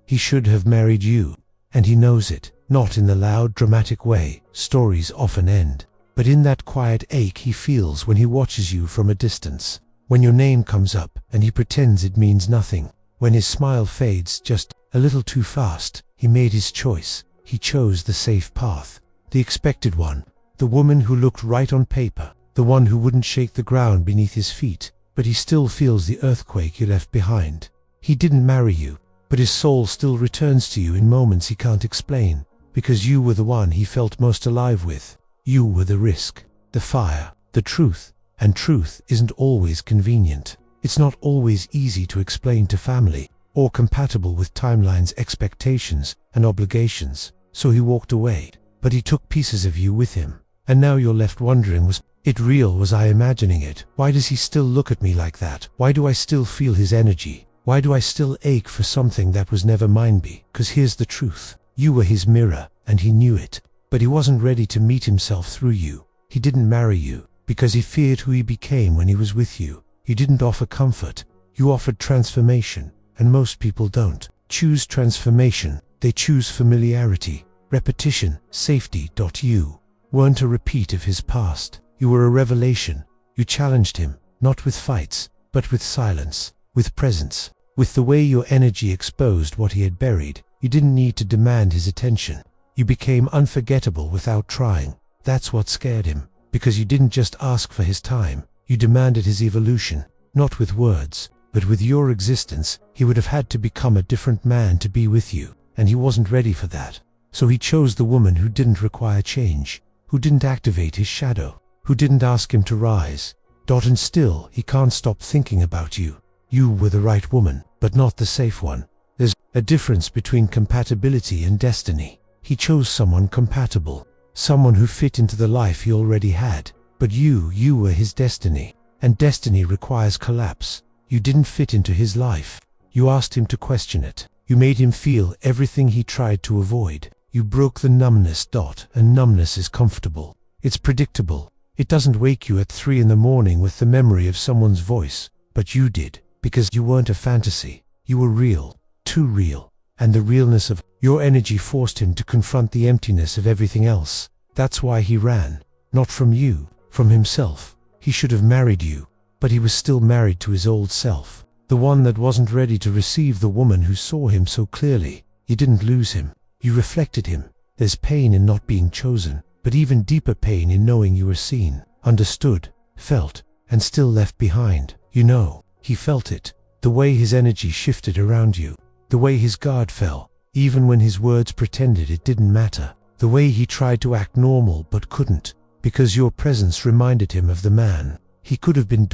He should have married you. And he knows it, not in the loud, dramatic way stories often end, but in that quiet ache he feels when he watches you from a distance. When your name comes up and he pretends it means nothing. When his smile fades just a little too fast. He made his choice. He chose the safe path. The expected one. The woman who looked right on paper. The one who wouldn't shake the ground beneath his feet. But he still feels the earthquake you left behind. He didn't marry you, but his soul still returns to you in moments he can't explain. Because you were the one he felt most alive with. You were the risk, the fire, the truth. And truth isn't always convenient. It's not always easy to explain to family, or compatible with timelines, expectations, and obligations. So he walked away, but he took pieces of you with him. And now you're left wondering, was it real? Was I imagining it? Why does he still look at me like that? Why do I still feel his energy? Why do I still ache for something that was never mine? Because here's the truth. You were his mirror, and he knew it. But he wasn't ready to meet himself through you. He didn't marry you, because he feared who he became when he was with you. You didn't offer comfort. You offered transformation. And most people don't choose transformation. They choose familiarity, repetition, safety. You weren't a repeat of his past. You were a revelation. You challenged him, not with fights, but with silence, with presence, with the way your energy exposed what he had buried. You didn't need to demand his attention. You became unforgettable without trying. That's what scared him, because you didn't just ask for his time. You demanded his evolution, not with words, but with your existence. He would have had to become a different man to be with you, and he wasn't ready for that. So he chose the woman who didn't require change, who didn't activate his shadow, who didn't ask him to rise. And still, he can't stop thinking about you. You were the right woman, but not the safe one. There's a difference between compatibility and destiny. He chose someone compatible, someone who fit into the life he already had. But you were his destiny, and destiny requires collapse. You didn't fit into his life. You asked him to question it. You made him feel everything he tried to avoid. You broke the numbness. And numbness is comfortable. It's predictable. It doesn't wake you at 3 in the morning with the memory of someone's voice. But you did, because you weren't a fantasy. You were real, too real. And the realness of your energy forced him to confront the emptiness of everything else. That's why he ran. Not from you, from himself. He should have married you, but he was still married to his old self. The one that wasn't ready to receive the woman who saw him so clearly. You didn't lose him. You reflected him. There's pain in not being chosen, but even deeper pain in knowing you were seen, understood, felt, and still left behind. You know, he felt it. The way his energy shifted around you. The way his guard fell, even when his words pretended it didn't matter. The way he tried to act normal but couldn't, because your presence reminded him of the man he could have been.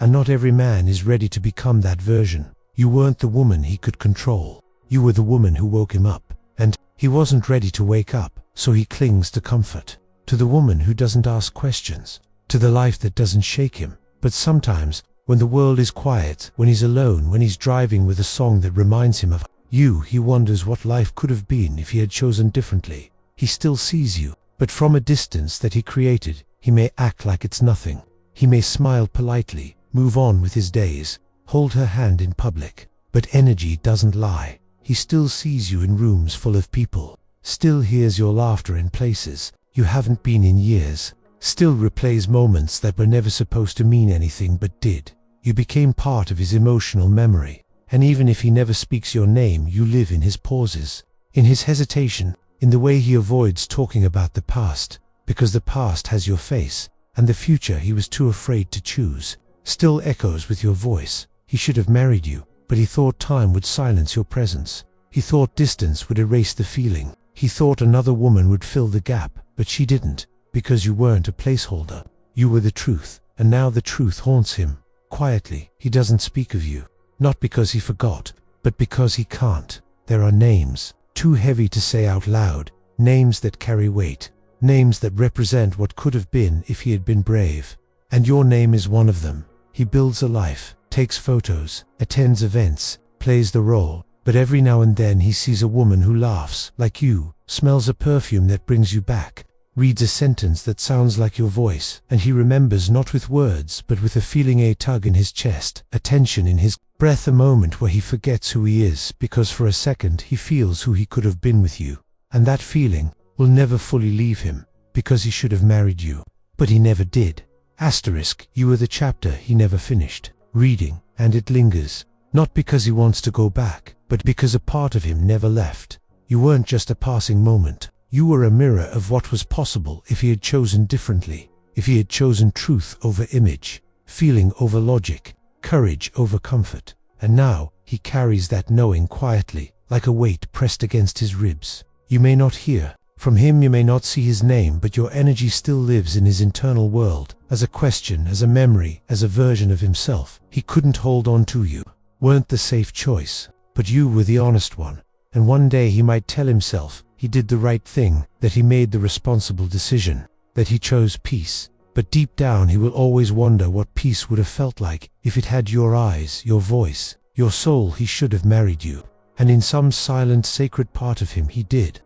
And not every man is ready to become that version. You weren't the woman he could control. You were the woman who woke him up. And he wasn't ready to wake up, so he clings to comfort. To the woman who doesn't ask questions. To the life that doesn't shake him. But sometimes, when the world is quiet, when he's alone, when he's driving with a song that reminds him of you, he wonders what life could have been if he had chosen differently. He still sees you, but from a distance that he created. He may act like it's nothing. He may smile politely, move on with his days, hold her hand in public. But energy doesn't lie. He still sees you in rooms full of people. Still hears your laughter in places you haven't been in years. Still replays moments that were never supposed to mean anything but did. You became part of his emotional memory. And even if he never speaks your name, you live in his pauses, in his hesitation, in the way he avoids talking about the past, because the past has your face, and the future he was too afraid to choose still echoes with your voice. He should have married you, but he thought time would silence your presence. He thought distance would erase the feeling. He thought another woman would fill the gap, but she didn't, because you weren't a placeholder. You were the truth, and now the truth haunts him. Quietly, he doesn't speak of you, not because he forgot, but because he can't. There are names, too heavy to say out loud, names that carry weight, names that represent what could have been if he had been brave. And your name is one of them. He builds a life, takes photos, attends events, plays the role, but every now and then he sees a woman who laughs like you, smells a perfume that brings you back, reads a sentence that sounds like your voice, and he remembers not with words but with a feeling, a tug in his chest, a tension in his breath, a moment where he forgets who he is because for a second he feels who he could have been with you. And that feeling will never fully leave him because he should have married you, but he never did. Asterisk, you were the chapter he never finished reading, and it lingers, not because he wants to go back, but because a part of him never left. You weren't just a passing moment. You were a mirror of what was possible if he had chosen differently, if he had chosen truth over image, feeling over logic, courage over comfort. And now he carries that knowing quietly, like a weight pressed against his ribs. You may not hear from him, you may not see his name, but your energy still lives in his internal world, as a question, as a memory, as a version of himself. He couldn't hold on to you, weren't the safe choice, but you were the honest one. And one day he might tell himself he did the right thing, that he made the responsible decision, that he chose peace. But deep down he will always wonder what peace would have felt like if it had your eyes, your voice, your soul. He should have married you, and in some silent, sacred part of him he did.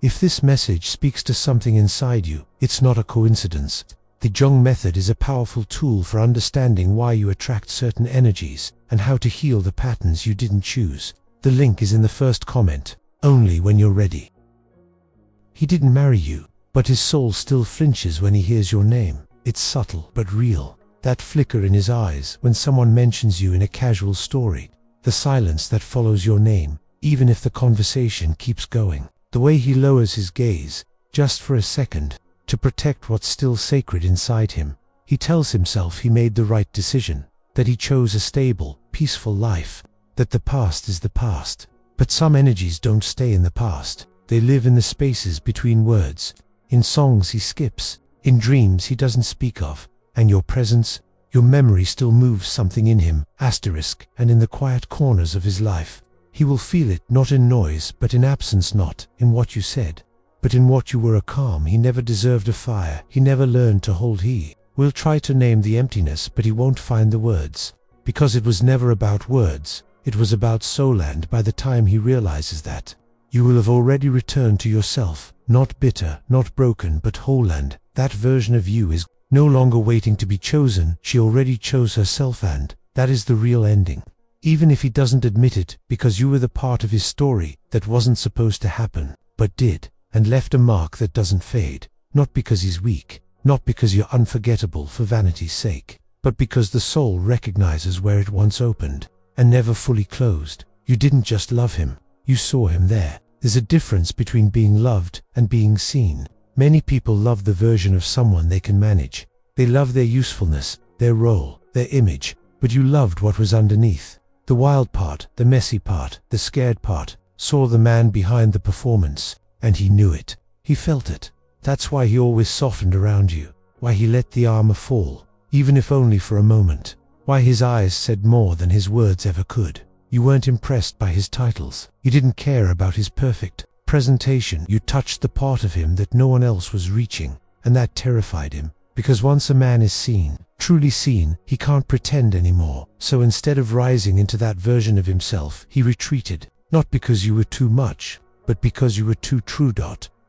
If this message speaks to something inside you, it's not a coincidence. The Jung method is a powerful tool for understanding why you attract certain energies and how to heal the patterns you didn't choose. The link is in the first comment. Only when you're ready. He didn't marry you, but his soul still flinches when he hears your name. It's subtle but real. That flicker in his eyes when someone mentions you in a casual story. The silence that follows your name, even if the conversation keeps going. The way he lowers his gaze, just for a second, to protect what's still sacred inside him. He tells himself he made the right decision, that he chose a stable, peaceful life, that the past is the past. But some energies don't stay in the past. They live in the spaces between words, in songs he skips, in dreams he doesn't speak of, and your presence, your memory still moves something in him, asterisk, and in the quiet corners of his life. He will feel it, not in noise, but in absence, not in what you said, but in what you were. A calm he never deserved, a fire he never learned to hold. He will try to name the emptiness, but he won't find the words, because it was never about words, it was about soul. And by the time he realizes that, you will have already returned to yourself, not bitter, not broken, but whole. And that version of you is no longer waiting to be chosen. She already chose herself, and that is the real ending. Even if he doesn't admit it, because you were the part of his story that wasn't supposed to happen, but did, and left a mark that doesn't fade. Not because he's weak, not because you're unforgettable for vanity's sake, but because the soul recognizes where it once opened and never fully closed. You didn't just love him, you saw him there. There's a difference between being loved and being seen. Many people love the version of someone they can manage. They love their usefulness, their role, their image, but you loved what was underneath. The wild part, the messy part, the scared part, saw the man behind the performance, and he knew it. He felt it. That's why he always softened around you, why he let the armor fall, even if only for a moment, why his eyes said more than his words ever could. You weren't impressed by his titles. You didn't care about his perfect presentation. You touched the part of him that no one else was reaching, and that terrified him. Because once a man is seen, truly seen, he can't pretend anymore. So instead of rising into that version of himself, he retreated. Not because you were too much, but because you were too true.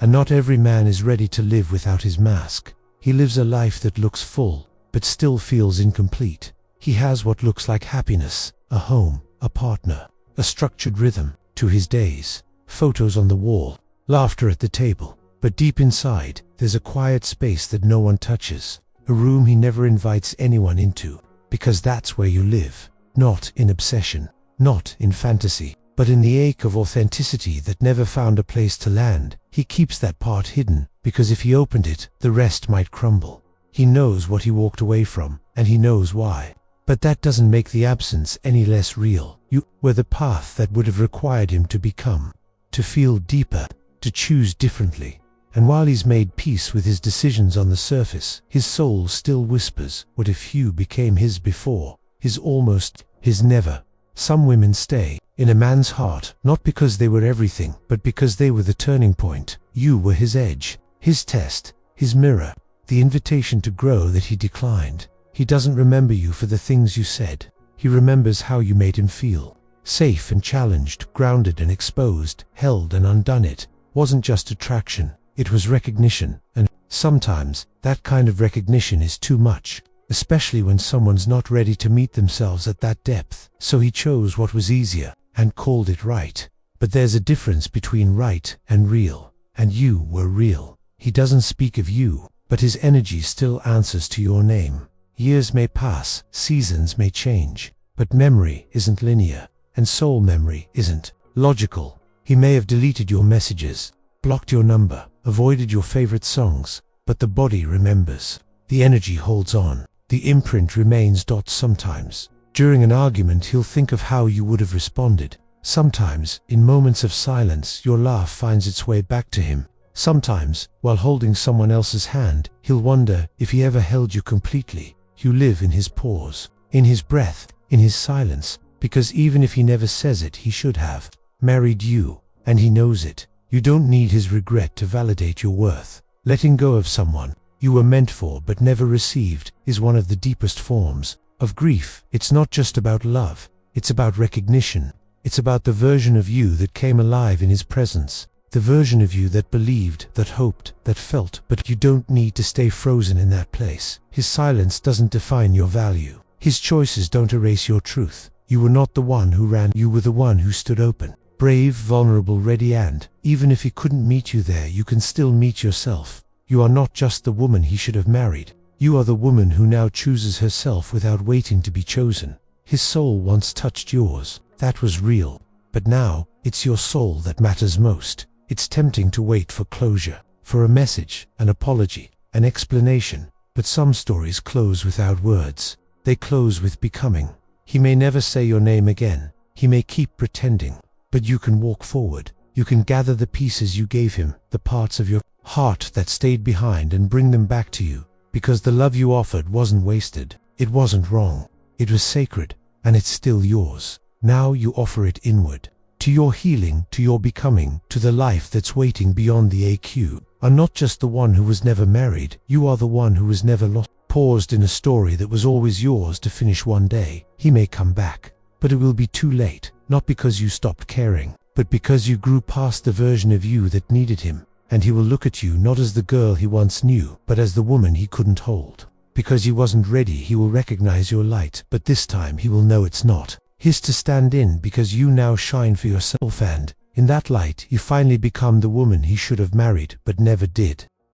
And not every man is ready to live without his mask. He lives a life that looks full, but still feels incomplete. He has what looks like happiness, a home, a partner, a structured rhythm to his days, photos on the wall, laughter at the table. But deep inside, there's a quiet space that no one touches, a room he never invites anyone into, because that's where you live, not in obsession, not in fantasy, but in the ache of authenticity that never found a place to land. He keeps that part hidden, because if he opened it, the rest might crumble. He knows what he walked away from, and he knows why. But that doesn't make the absence any less real. You were the path that would have required him to become, to feel deeper, to choose differently. And while he's made peace with his decisions on the surface, his soul still whispers, what if you became his before, his almost, his never. Some women stay in a man's heart, not because they were everything, but because they were the turning point. You were his edge, his test, his mirror, the invitation to grow that he declined. He doesn't remember you for the things you said. He remembers how you made him feel. Safe and challenged, grounded and exposed, held and undone. It wasn't just attraction. It was recognition, and Sometimes, that kind of recognition is too much, especially when someone's not ready to meet themselves at that depth. So he chose what was easier, and called it right. But there's a difference between right and real, and you were real. He doesn't speak of you, but his energy still answers to your name. Years may pass, seasons may change, but memory isn't linear, and soul memory isn't logical. He may have deleted your messages, blocked your number, avoided your favorite songs, but the body remembers. The energy holds on. The imprint remains. Sometimes, during an argument, he'll think of how you would have responded. Sometimes, in moments of silence, your laugh finds its way back to him. Sometimes, while holding someone else's hand, he'll wonder if he ever held you completely. You live in his pause, in his breath, in his silence, because even if he never says it, he should have married you, and he knows it. You don't need his regret to validate your worth. Letting go of someone you were meant for but never received is one of the deepest forms of grief. It's not just about love, it's about recognition. It's about the version of you that came alive in his presence, the version of you that believed, that hoped, that felt. But you don't need to stay frozen in that place. His silence doesn't define your value. His choices don't erase your truth. You were not the one who ran, you were the one who stood open, brave, vulnerable, ready, and even if he couldn't meet you there, you can still meet yourself. You are not just the woman he should have married. You are the woman who now chooses herself without waiting to be chosen. His soul once touched yours. That was real. But now, it's your soul that matters most. It's tempting to wait for closure, for a message, an apology, an explanation. But some stories close without words. They close with becoming. He may never say your name again. He may keep pretending. But you can walk forward. You can gather the pieces you gave him, the parts of your heart that stayed behind, and bring them back to you. Because the love you offered wasn't wasted. It wasn't wrong. It was sacred, and it's still yours. Now you offer it inward, to your healing, to your becoming, to the life that's waiting beyond the AQ. Are not just the one who was never married, you are the one who was never lost, paused in a story that was always yours to finish one day. He may come back, but it will be too late, not because you stopped caring, but because you grew past the version of you that needed him. And he will look at you not as the girl he once knew, but as the woman he couldn't hold. Because he wasn't ready, he will recognize your light, but this time he will know it's not his to stand in, because you now shine for yourself, and in that light you finally become the woman he should have married but never did.